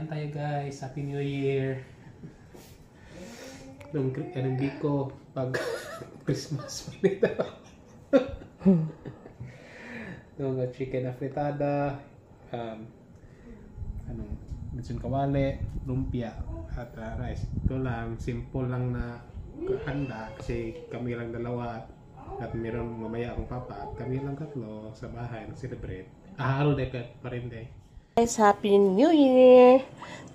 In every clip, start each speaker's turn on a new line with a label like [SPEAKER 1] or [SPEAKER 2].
[SPEAKER 1] tayo guys. Happy New Year. Nung biko pag Christmas malita. Nung chicken afritada, bitsun kawali, lumpia at rice. Ito lang, simple lang na handa kasi kami lang dalawa at meron mamaya akong papa at kami lang tatlo sa bahay nag-celebrate. Araw dekat pa rin day.
[SPEAKER 2] Guys, Happy New Year!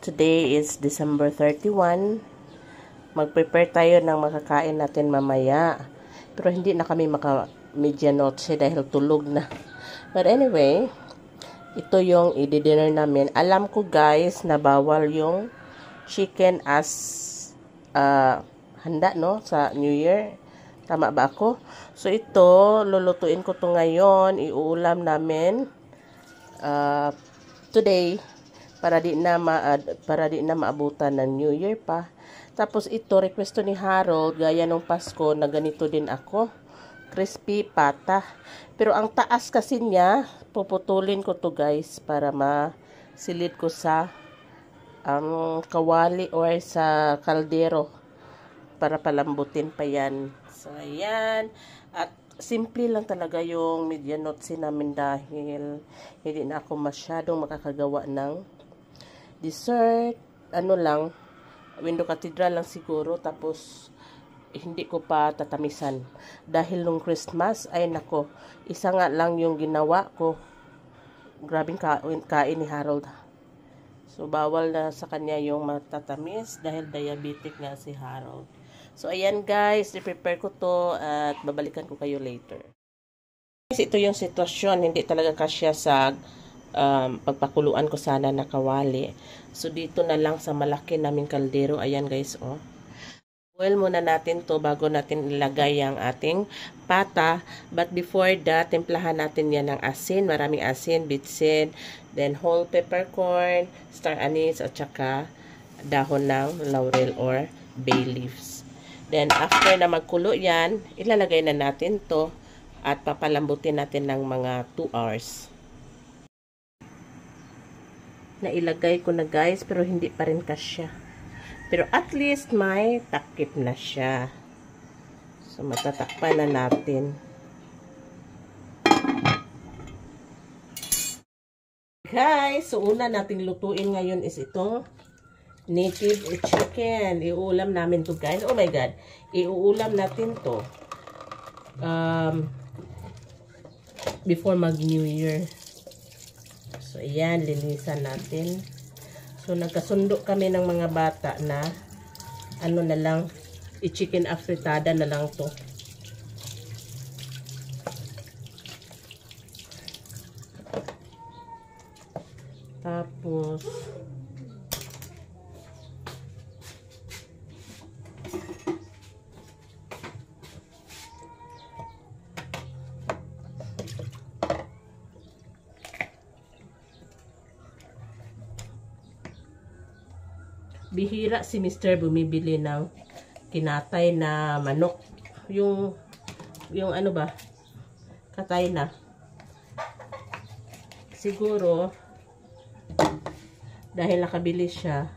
[SPEAKER 2] Today is December 31. Mag-prepare tayo ng makakain natin mamaya. Pero hindi na kami maka-medianoche dahil tulog na. But anyway, ito yung i-dinner namin. Alam ko guys na bawal yung chicken as handa no sa New Year. Tama ba ako? So ito, lulutuin ko to ngayon. Iuulam namin today para di na maabutan ng New Year pa. Tapos ito, request ni Harold, gaya nung Pasko, na ganito din ako. Crispy pata. Pero ang taas kasi niya, puputulin ko to guys para masilid ko sa kawali or sa kaldero para palambutin pa yan. So ayan. At simple lang talaga yung medianoche namin dahil hindi na ako masyadong makakagawa ng dessert. Ano lang, window cathedral lang siguro, tapos hindi ko pa tatamisan. Dahil nung Christmas, ay nako, isa nga lang yung ginawa ko. Grabing kain ni Harold. So bawal na sa kanya yung matatamis dahil diabetic nga si Harold. So, ayan guys, i-prepare ko to at babalikan ko kayo later. Guys, ito yung sitwasyon. Hindi talaga kasya sa pagpakuluan ko sana na kawali. So, dito na lang sa malaki naming kaldero. Ayan guys, oh. Boil muna natin to bago natin ilagay ang ating pata. But before that, timplahan natin yan ng asin. Maraming asin, bitsin, then whole peppercorn, star anise, at saka dahon ng laurel or bay leaves. Then, after na magkulo yan, ilalagay na natin to at papalambutin natin ng mga 2 hours. Nailagay ko na guys, pero hindi pa rin kasya. Pero at least may takip na siya. So, matatakpan na natin. Guys, so una nating lutuin ngayon is ito. Native chicken. Iuulam namin to guys. Oh my God. Iuulam natin to. Before mag-New Year. So, ayan. Linisan natin. So, nagkasundo kami ng mga bata na ano na lang, i-chicken afritada na lang to. Tapos, bihira si Mr. bumibili ng kinatay na manok. Yung ano ba? Katay na. Siguro, dahil nakabili siya,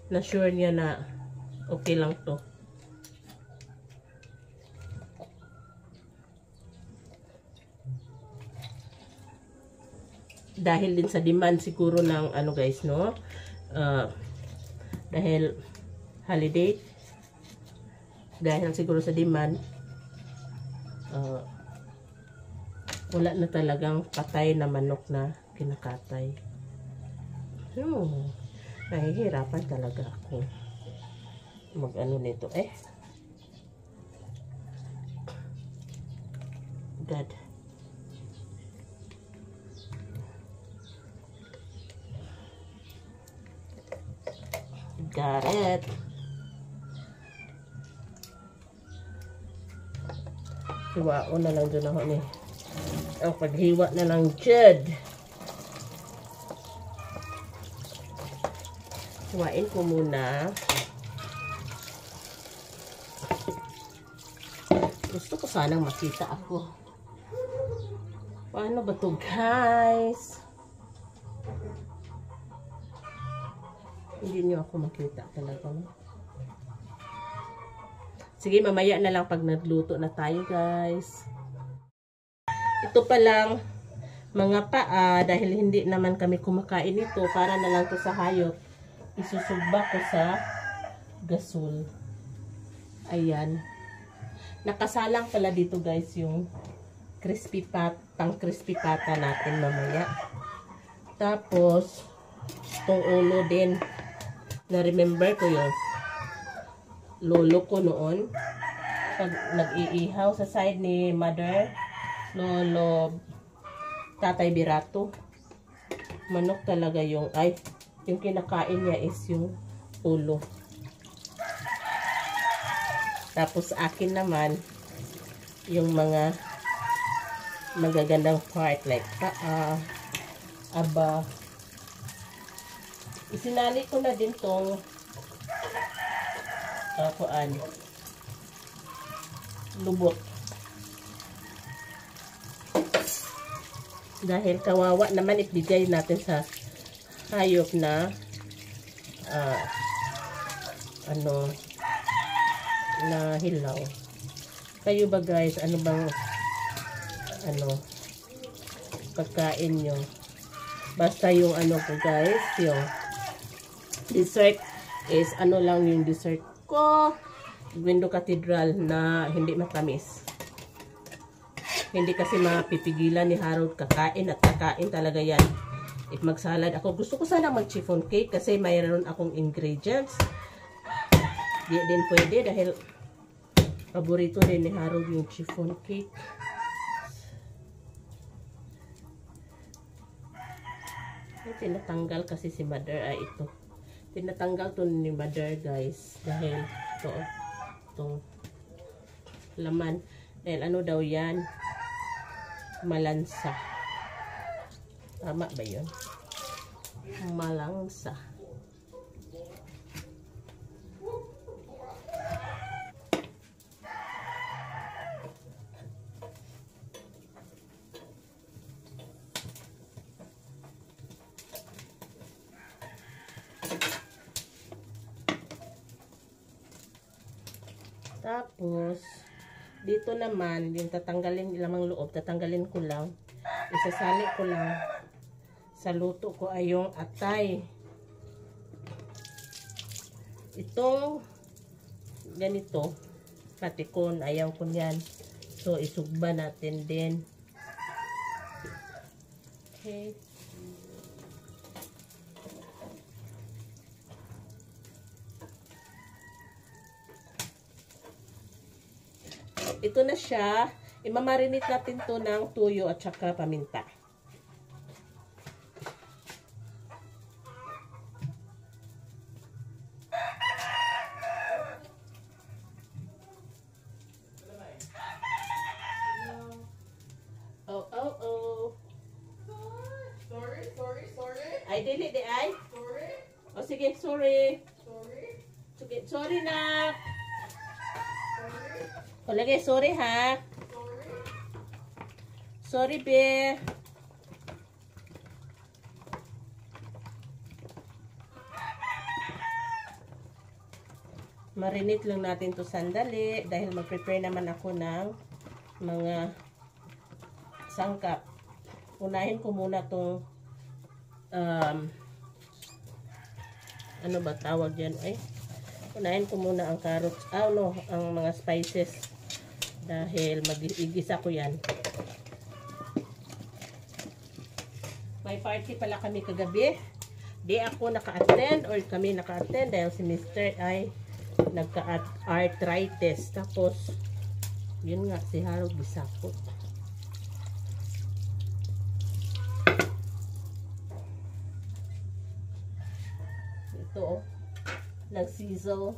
[SPEAKER 2] na sure niya na okay lang to. Dahil din sa demand siguro ng ano guys, no? Dahil holiday, dahil siguro sa demand, wala na talagang patay na manok na kinakatay. Nahihirapan talaga ako mag-ano nito God. Got it. Hiwao na lang dyan ako ni. Ang paghiwa na lang dyan. Hiwain ko muna. Gusto ko sanang makita ako. Paano ba to guys? Hindi niyo ako makita talaga. No? Sige, mamaya na lang pag nagluto na tayo, guys. Ito pa lang, mga paa, dahil hindi naman kami kumakain ito, para na lang to sa hayop. Isusugba ko sa gasol. Ayan. Nakasalang pala dito, guys, yung crispy pang-crispy pata natin mamaya. Tapos, itong ulo din. Na-remember ko yun. Lolo ko noon, pag nag-iihaw sa side ni mother, lolo, tatay Birato, manok talaga yung kinakain niya is yung ulo. Tapos akin naman, yung mga magagandang part like aba. Isinali ko na din tong lubot. Dahil kawawa naman ibigay natin sa hayop na na hilaw. Kayo ba guys, ano bang pagkain nyo? Basta yung ko guys, yung dessert is lang yung dessert ko, Guindo Cathedral na hindi matamis. Hindi kasi mapipigilan ni Harold kakain at kakain talaga yan. If magsalad ako, gusto ko sana mag-chiffon cake kasi mayroon akong ingredients. Di din pwede dahil paborito din ni Harold yung chiffon cake. Tinatanggal kasi si mother ito. Tinatanggal to ni mother guys dahil itong laman. Dahil daw yan? Malansa. Tama ba yun? Malangsa. Tapos, dito naman, yung tatanggalin lamang loob, tatanggalin ko lang. Isasali ko lang sa luto ko ay yung atay. Itong ganito, patikon, ayaw ko yan. So, isugba natin din. Okay. Ito na siya. Imamarinate natin to ng tuyo at saka paminta. Oh. Sorry. Ay, dili, di ay. Sorry. O, sige, sorry. Sige, sorry na. O, lagay, sorry ha. Sorry, be. Marinate lang natin to sandali dahil mag-prepare naman ako ng mga sangkap. Unahin ko muna tong ano ba tawag yan? Unahin ko muna ang carrots, ang mga spices dahil mag-igisa ko yan. May party pala kami kagabi. Di ako naka-attend or kami naka-attend dahil si Mr. ay nagka-arthritis. Tapos, yun nga, si Harold gisakot. Ito, nag-sizzle.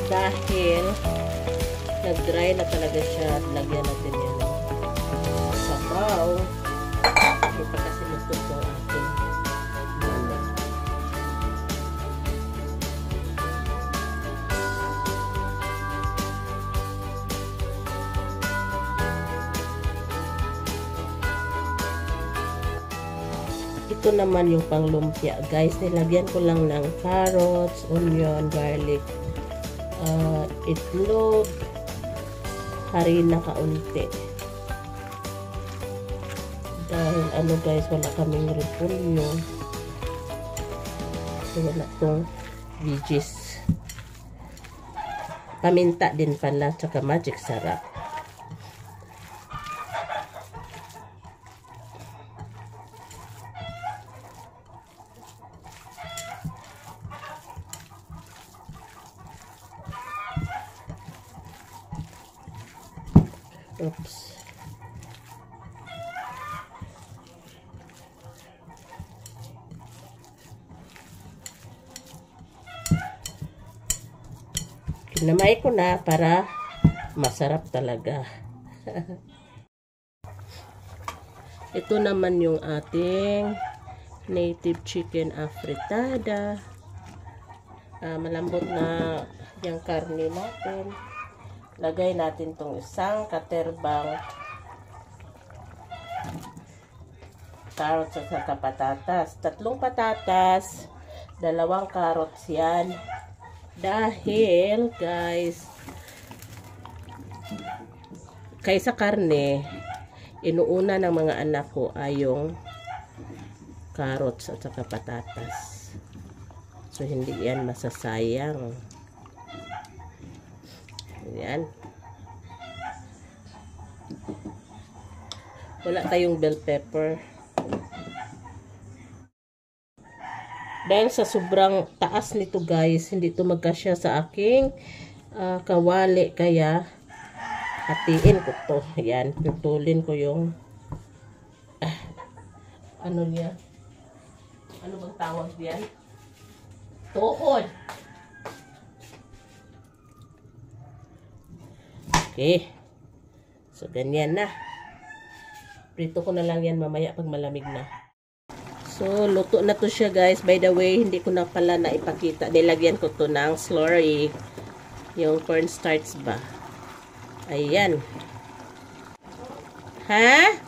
[SPEAKER 2] dahil nag-dry na talaga siya, lagyan natin yan ng sabaw. Hindi pa kasi luto po ating manok. Ito naman yung panglumpia, guys. Nilagyan ko lang ng carrots, onion, garlic, itlog, harina kaunti. Dahil ano guys, wala kaming repolyo. So wala tong veggies. Paminta din pala, tsaka magic sarap. Oops. Kinamay ko na para masarap talaga. Ito naman yung ating native chicken afritada. Malambot na yung karne natin. Lagay natin tong isang katerbang carrots at saka patatas. 3 patatas, 2 carrots yan. Dahil, guys, kaysa karne, inuuna ng mga anak ko ay yung carrots at saka patatas. So, hindi yan masasayang. Ayan. Wala tayong bell pepper. Dahil sa sobrang taas nito guys, hindi ito magkasya sa aking kawali. Kaya, hatiin ko to. Ayan, putulin ko yung ano niya? Ano bang tawag diyan? Tuhod. Okay. So, ganyan na. Prito ko na lang yan mamaya pag malamig na. So, luto na to siya guys. By the way, hindi ko na pala naipakita. Nilagyan ko to ng slurry. Yung cornstarch ba? Ayan. Ha?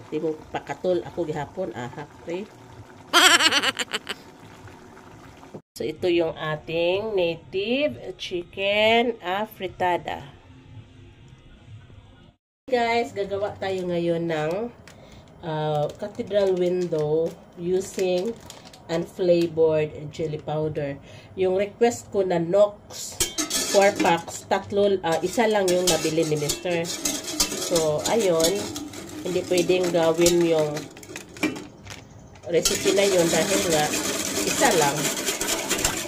[SPEAKER 2] Hindi mo pakatol ako gihapon. Okay. So, ito yung ating native chicken afritada. Guys, gagawa tayo ngayon ng cathedral window using unflavored chili powder. Yung request ko na Knox 4 packs, isa lang yung nabili ni Mr. So, ayun, hindi pwedeng gawin yung recipe na yun dahil nga isa lang.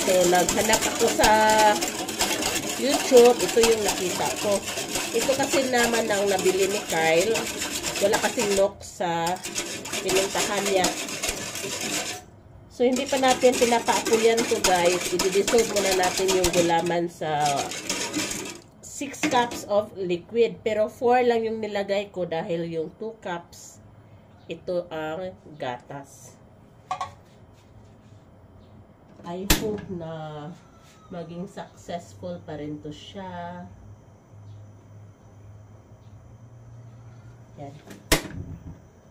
[SPEAKER 2] So, naghanap ako sa YouTube. Ito yung nakita ko. Ito kasi naman ang nabili ni Kyle. Wala kasing Knox sa pinuntahan niya. So, hindi pa natin pinapaapuyan to guys. I-dissolve muna natin yung gulaman sa 6 cups of liquid. Pero 4 lang yung nilagay ko dahil yung 2 cups, ito ang gatas. I hope na maging successful pa rin to siya. Yan.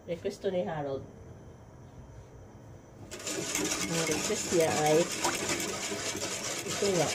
[SPEAKER 2] Request to ni Harold. Ang request niya ay ito nga.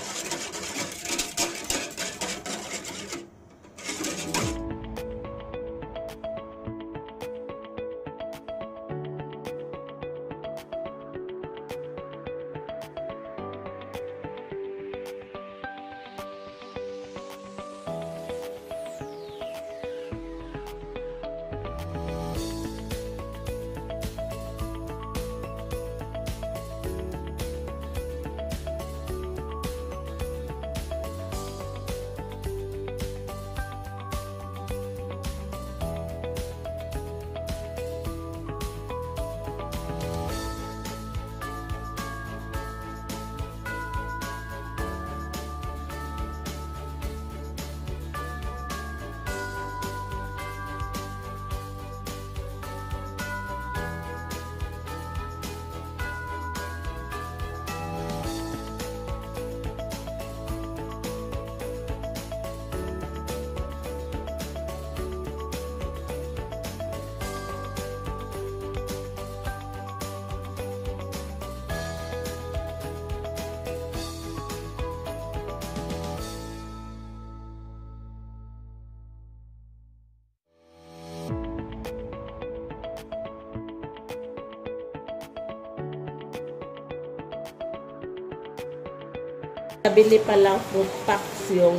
[SPEAKER 2] Nabili pa lang fruit packs yung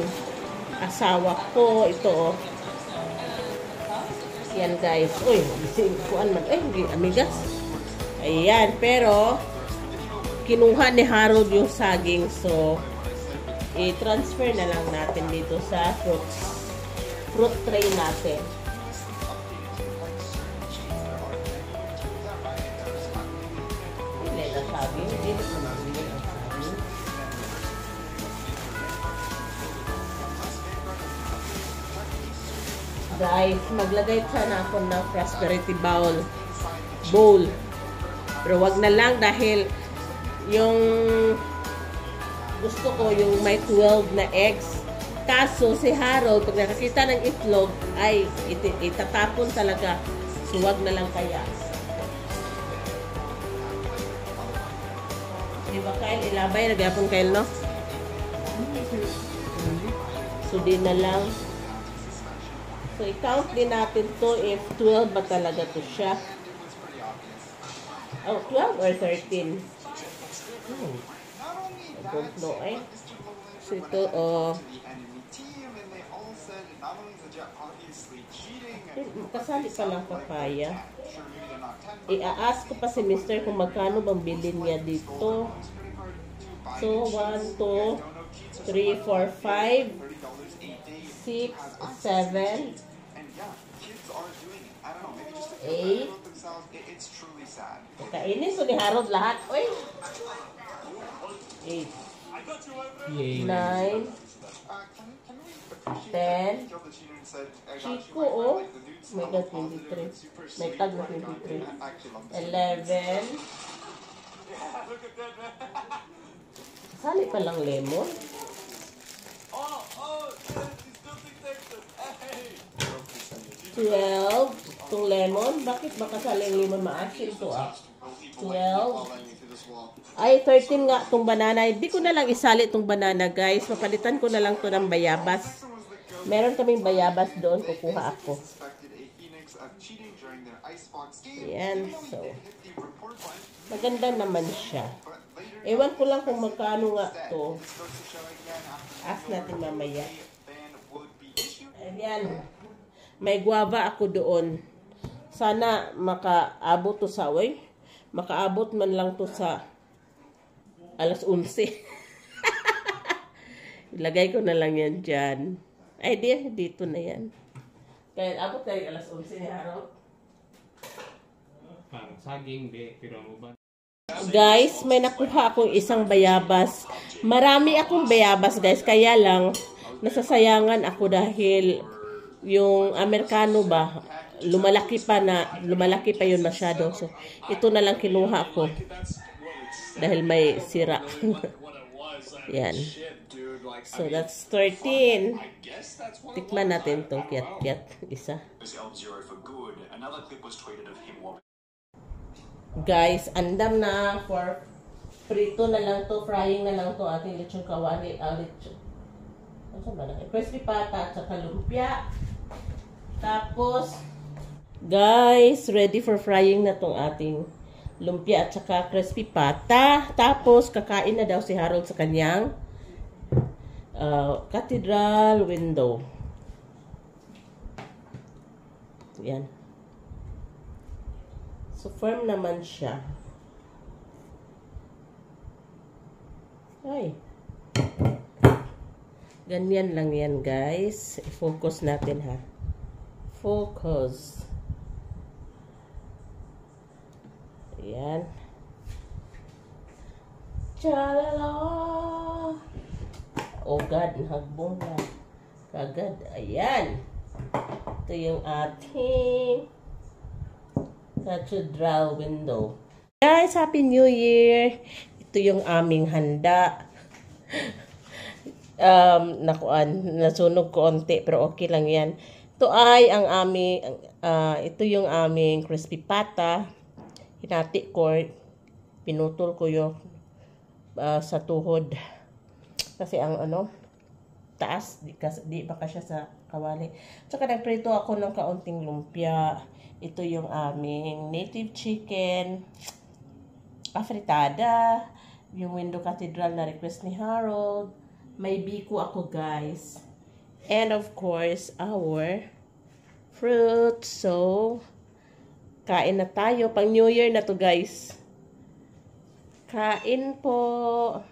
[SPEAKER 2] asawa ko. Ito, oh. Yan, guys. Uy, kuan man. Ay, amigas. Ayan, pero kinuha ni Harold yung saging. So, i-transfer na lang natin dito sa fruit tray natin. Hindi na saging. Hindi na saging. Guys, maglagay sana ako ng prosperity bowl. Pero wag na lang dahil yung gusto ko yung may 12 na eggs. Kaso si Harold, pag nakakita ng itlog, ay itatapon talaga. So wag na lang kaya. Diba Kyle? Ilabay, nagapon Kyle, no? So di na lang. So, i-count din natin to if 12 ba talaga to siya. Oh, 12 or 13? I don't know, eh. So, ito, oh. Kasali pa lang papaya. I-ask ko pa si Mr. kung magkano bang bilhin niya dito. So, 1, 2, 3, 4, 5, 6, 7, 8. Kainin ko ni Harold lahat. Uy! 8, 9, 10. Chico, oh. May God, 23. May tag na 23. 11. Sali pa lang lemon. 12. Itong lemon. Bakit baka saling lemon maasin to, ah? 12. Ay, 13 nga itong banana. Hindi ko na lang isali itong banana, guys. Papalitan ko na lang to ng bayabas. Meron kaming bayabas doon. Kukuha ako. Yan. So, maganda naman siya. Ewan ko lang kung magkano nga to. Ask natin mamaya. Ayan. May guava ako doon. Sana makaabot to sa makaabot man lang to sa alas 11. Ilagay ko na lang yan dyan. Ay, dito na yan. Kaya abot tayo alas 11 ni Harold.
[SPEAKER 1] Parang saging, pero ano ba?
[SPEAKER 2] Guys, may nakuha akong isang bayabas. Marami akong bayabas, guys. Kaya lang, nasasayangan ako dahil yung Amerikano ba, lumalaki pa yun masyado. So, ito na lang kinuha ko. Dahil may sira. Yan. So, that's 13. Tikman natin itong kiat-kiat. Isa. Guys, andam na for prito na lang to, frying na lang to ating lechon kawali, crispy pata at saka lumpia. Tapos, guys, ready for frying na tong ating lumpia at saka crispy pata. Tapos, kakain na daw si Harold sa kanyang cathedral window. Yan. So, firm naman siya. Ay. Ganyan lang yan, guys. I-focus natin, ha. Focus. Ayan. Chalala! Oh, God. Nahagbong na. Kagad. Ayan. Ito yung ating cathedral window. Guys, Happy New Year! Ito yung aming handa. Nasunog konti pero okay lang yan. Ito ay ang aming ito yung aming crispy pata. Hinati ko, pinutol ko yung sa tuhod. Kasi ang taas, di baka siya sa kawali. Tsaka nagprito ako ng kaunting lumpia. Ito yung aming native chicken, afritada. yung window cathedral na request ni Harold. May biko ako, guys. And of course, our fruit. So, kain na tayo. Pang New Year na to, guys. Kain po.